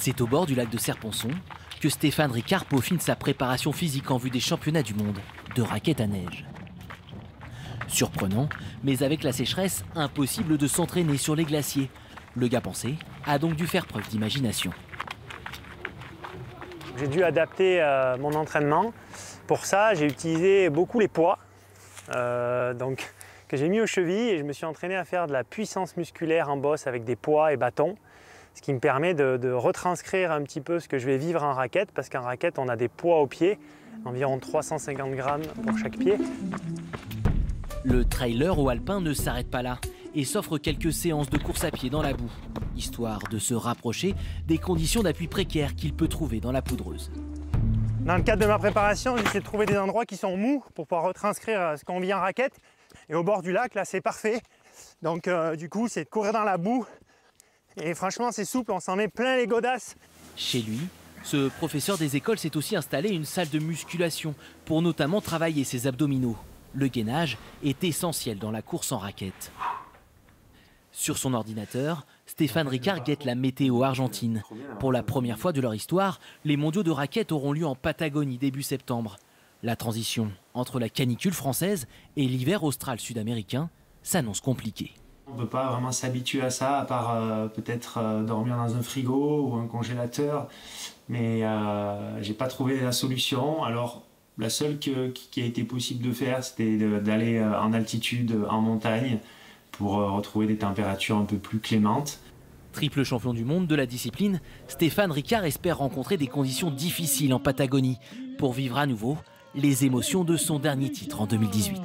C'est au bord du lac de Serponçon que Stéphane Ricard peaufine sa préparation physique en vue des championnats du monde de raquettes à neige. Surprenant, mais avec la sécheresse, impossible de s'entraîner sur les glaciers. Le gars pensé a donc dû faire preuve d'imagination. J'ai dû adapter mon entraînement. Pour ça, j'ai utilisé beaucoup les poids que j'ai mis aux chevilles et je me suis entraîné à faire de la puissance musculaire en bosse avec des poids et bâtons. Ce qui me permet de retranscrire un petit peu ce que je vais vivre en raquette, parce qu'en raquette, on a des poids au pied, environ 350 grammes pour chaque pied. Le trailer ou alpin ne s'arrête pas là et s'offre quelques séances de course à pied dans la boue, histoire de se rapprocher des conditions d'appui précaires qu'il peut trouver dans la poudreuse. Dans le cadre de ma préparation, j'essaie de trouver des endroits qui sont mous pour pouvoir retranscrire ce qu'on vit en raquette. Et au bord du lac, là, c'est parfait. Donc du coup, c'est de courir dans la boue. Et franchement, c'est souple, on s'en met plein les godasses. Chez lui, ce professeur des écoles s'est aussi installé une salle de musculation pour notamment travailler ses abdominaux. Le gainage est essentiel dans la course en raquette. Sur son ordinateur, Stéphane Ricard guette la météo argentine. Pour la première fois de leur histoire, les mondiaux de raquette auront lieu en Patagonie début septembre. La transition entre la canicule française et l'hiver austral sud-américain s'annonce compliquée. On ne peut pas vraiment s'habituer à ça, à part peut-être dormir dans un frigo ou un congélateur. Mais j'ai pas trouvé la solution. Alors la seule qui a été possible de faire, c'était d'aller en altitude, en montagne, pour retrouver des températures un peu plus clémentes. Triple champion du monde de la discipline, Stéphane Ricard espère rencontrer des conditions difficiles en Patagonie pour vivre à nouveau les émotions de son dernier titre en 2018.